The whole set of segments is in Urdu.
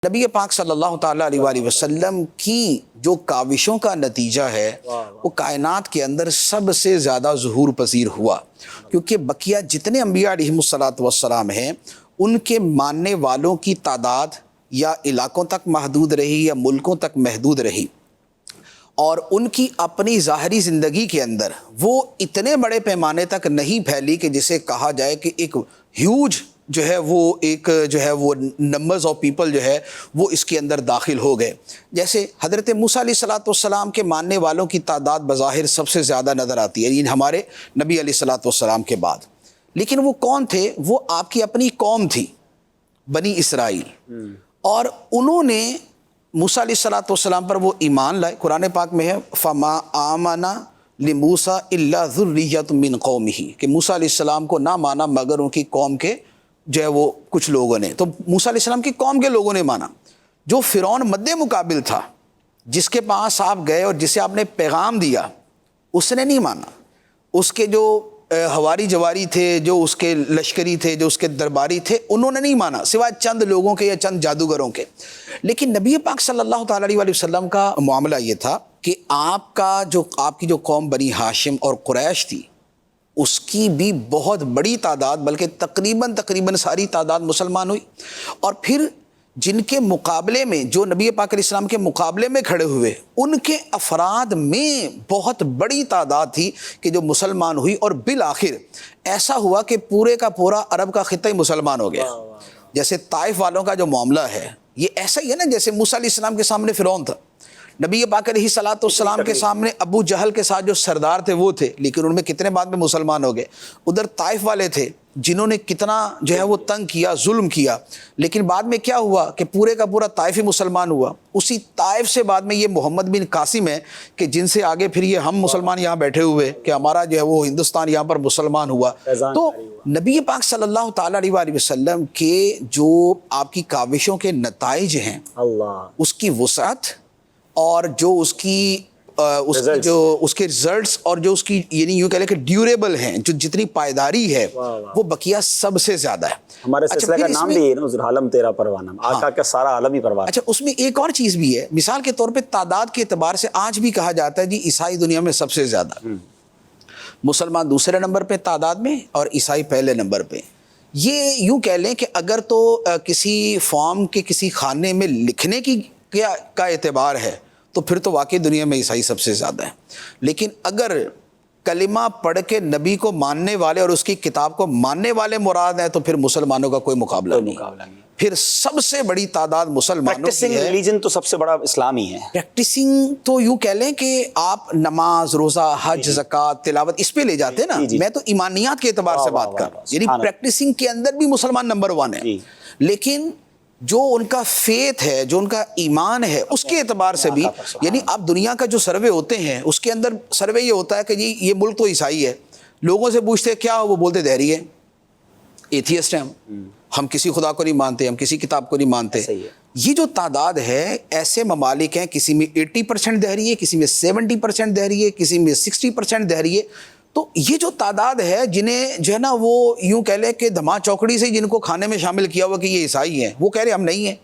نبی پاک صلی اللہ تعالیٰ علیہ وآلہ وسلم کی جو کاوشوں کا نتیجہ ہے وہ کائنات کے اندر سب سے زیادہ ظہور پذیر ہوا، کیونکہ بقیہ جتنے انبیاء علیہم الصلاۃ والسلام ہیں ان کے ماننے والوں کی تعداد یا علاقوں تک محدود رہی یا ملکوں تک محدود رہی، اور ان کی اپنی ظاہری زندگی کے اندر وہ اتنے بڑے پیمانے تک نہیں پھیلی کہ جسے کہا جائے کہ ایک ہیوج جو ہے وہ ایک جو ہے وہ نمبرز آف پیپل جو ہے وہ اس کے اندر داخل ہو گئے۔ جیسے حضرت موسیٰ علیہ الصلاۃ والسلام کے ماننے والوں کی تعداد بظاہر سب سے زیادہ نظر آتی ہے، ہمارے نبی علیہ الصلاۃ والسلام کے بعد، لیکن وہ کون تھے؟ وہ آپ کی اپنی قوم تھی، بنی اسرائیل، اور انہوں نے موسیٰ علیہ الصلاۃ والسلام پر وہ ایمان لائے۔ قرآن پاک میں ہے فما آمن لموسیٰ الا ذریۃ من قومہ، کہ موسیٰ علیہ السلام کو نہ مانا مگر ان کی قوم کے جو ہے وہ کچھ لوگوں نے۔ تو موسیٰ علیہ السلام کی قوم کے لوگوں نے مانا۔ جو فرعون مد مقابل تھا، جس کے پاس آپ گئے اور جسے آپ نے پیغام دیا، اس نے نہیں مانا۔ اس کے جو ہواری جواری تھے، جو اس کے لشکری تھے، جو اس کے درباری تھے، انہوں نے نہیں مانا سوائے چند لوگوں کے یا چند جادوگروں کے۔ لیکن نبی پاک صلی اللہ تعالیٰ علیہ وآلہ وسلم کا معاملہ یہ تھا کہ آپ کی جو قوم بنی ہاشم اور قریش تھی، اس کی بھی بہت بڑی تعداد، بلکہ تقریباً ساری تعداد مسلمان ہوئی، اور پھر جن کے مقابلے میں، جو نبی پاک علیہ السلام کے مقابلے میں کھڑے ہوئے، ان کے افراد میں بہت بڑی تعداد تھی کہ جو مسلمان ہوئی، اور بالآخر ایسا ہوا کہ پورے کا پورا عرب کا خطہ ہی مسلمان ہو گیا۔ جیسے طائف والوں کا جو معاملہ ہے یہ ایسا ہی ہے نا، جیسے موسیٰ علیہ السلام کے سامنے فرعون تھا، نبی پاک علیہ الصلاۃ والسلام کے سامنے ابو جہل کے ساتھ جو سردار تھے وہ تھے، لیکن ان میں کتنے بعد میں مسلمان ہو گئے۔ ادھر طائف والے تھے جنہوں نے کتنا جو ہے وہ تنگ کیا، ظلم کیا، لیکن بعد میں کیا ہوا کہ پورے کا پورا طائف ہی مسلمان ہوا۔ اسی طائف سے بعد میں یہ محمد بن قاسم ہے کہ جن سے آگے پھر یہ ہم مسلمان یہاں بیٹھے ہوئے کہ ہمارا جو ہے وہ ہندوستان یہاں پر مسلمان ہوا۔ تو نبی پاک صلی اللہ تعالیٰ علیہ وآلہ وسلم کے جو آپ کی کاوشوں کے نتائج ہیں، اس کی وسعت اور جو اس کے ریزلٹس اور جو اس کی یعنی یوں کہہ لیں کہ ڈیوریبل ہیں، جو جتنی پائیداری ہے وہ بقیہ سب سے زیادہ ہے۔ ہمارے سلسلہ کا نام بھی ہے نا، عالم تیرا پروانہ، آقا کا سارا عالم ہی پروانہ۔ اچھا، اس میں ایک اور چیز بھی ہے، مثال کے طور پہ تعداد کے اعتبار سے آج بھی کہا جاتا ہے جی عیسائی دنیا میں سب سے زیادہ، مسلمان دوسرے نمبر پہ تعداد میں اور عیسائی پہلے نمبر پہ۔ یہ یوں کہہ لیں کہ اگر تو کسی فارم کے کسی خانے میں لکھنے کی کا اعتبار ہے تو پھر تو واقعی دنیا میں عیسائی سب سے زیادہ ہے، لیکن اگر کلمہ پڑھ کے نبی کو ماننے والے اور اس کی کتاب کو ماننے والے مراد ہیں تو پھر مسلمانوں کا کوئی مقابلہ نہیں۔ پھر سب سے بڑی تعداد مسلمانوں کی ہے۔ ریلیجن تو سب سے بڑا اسلام ہی ہے۔ پریکٹسنگ تو یوں کہہ لیں کہ آپ نماز، روزہ، حج، زکوٰۃ، تلاوت اس پہ لے جاتے ہیں نا، میں تو ایمانیات کے اعتبار سے بات کر رہا ہوں، یعنی پریکٹسنگ کے اندر بھی مسلمان نمبر 1 ہے، لیکن جو ان کا فیتھ ہے، جو ان کا ایمان ہے، اس کے اعتبار سے بھی، یعنی آپ دنیا کا جو سروے ہوتے ہیں اس کے اندر سروے یہ ہوتا ہے کہ جی یہ ملک تو عیسائی ہے، لوگوں سے پوچھتے ہیں کیا، وہ بولتے دہری ہے، ایتھیسٹ ہیں، ہم کسی خدا کو نہیں مانتے، ہم کسی کتاب کو نہیں مانتے۔ یہ جو تعداد ہے، ایسے ممالک ہیں کسی میں 80% دہری ہے، کسی میں 70% دہری ہے، کسی میں 60% دہری ہے۔ تو یہ جو تعداد ہے جنہیں جو ہے نا وہ یوں کہہ لیں کہ دھما چوکڑی سے جن کو کھانے میں شامل کیا ہوا کہ یہ عیسائی ہیں، وہ کہہ رہے ہم نہیں ہیں،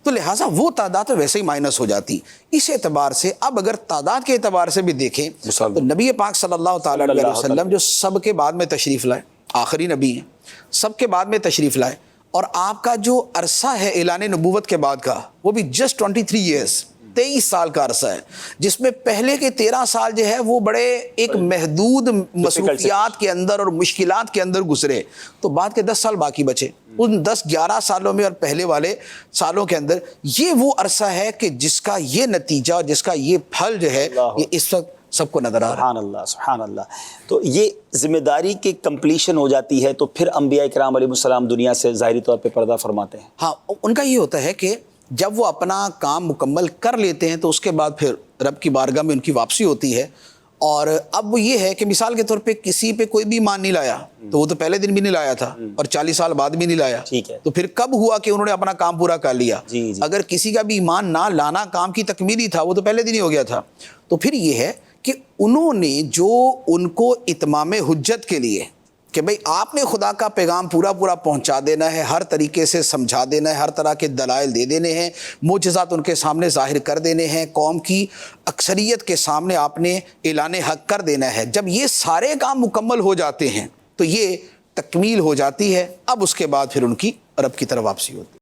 تو لہٰذا وہ تعداد تو ویسے ہی مائنس ہو جاتی۔ اس اعتبار سے اب اگر تعداد کے اعتبار سے بھی دیکھیں تو نبی پاک صلی اللہ تعالیٰ علیہ وسلم جو سب کے بعد میں تشریف لائے، آخری نبی ہیں، سب کے بعد میں تشریف لائے، اور آپ کا جو عرصہ ہے اعلان نبوت کے بعد کا وہ بھی جسٹ 23 ایئرس، 23 سال کا عرصہ ہے، جس میں پہلے کے 13 سال جو ہے وہ بڑے ایک محدود مصروفیات کے اندر اور مشکلات کے اندر گزرے، تو بعد کے 10 سال باقی بچے۔ ان 10-11 سالوں میں اور پہلے والے سالوں کے اندر یہ وہ عرصہ ہے کہ جس کا یہ نتیجہ اور جس کا یہ پھل جو ہے یہ اس وقت سب کو نظر آ رہا ہے۔ سبحان اللہ، سبحان اللہ۔ تو یہ ذمہ داری کی کمپلیشن ہو جاتی ہے تو پھر انبیاء کرام علیہ السلام دنیا سے ظاہری طور پہ پردہ فرماتے ہیں۔ ہاں، ان کا یہ ہوتا ہے کہ جب وہ اپنا کام مکمل کر لیتے ہیں تو اس کے بعد پھر رب کی بارگاہ میں ان کی واپسی ہوتی ہے، اور اب وہ یہ ہے کہ مثال کے طور پہ کسی پہ کوئی بھی ایمان نہیں لایا تو وہ تو پہلے دن بھی نہیں لایا تھا اور 40 سال بعد بھی نہیں لایا، تو پھر کب ہوا کہ انہوں نے اپنا کام پورا کر لیا؟ اگر کسی کا بھی ایمان نہ لانا کام کی تکمیلی تھا وہ تو پہلے دن ہی ہو گیا تھا۔ تو پھر یہ ہے کہ انہوں نے جو ان کو اتمام حجت کے لیے کہ بھئی آپ نے خدا کا پیغام پورا پہنچا دینا ہے، ہر طریقے سے سمجھا دینا ہے، ہر طرح کے دلائل دے دینے ہیں، معجزات ان کے سامنے ظاہر کر دینے ہیں، قوم کی اکثریت کے سامنے آپ نے اعلان حق کر دینا ہے۔ جب یہ سارے کام مکمل ہو جاتے ہیں تو یہ تکمیل ہو جاتی ہے، اب اس کے بعد پھر ان کی رب کی طرف واپسی ہوتی ہے۔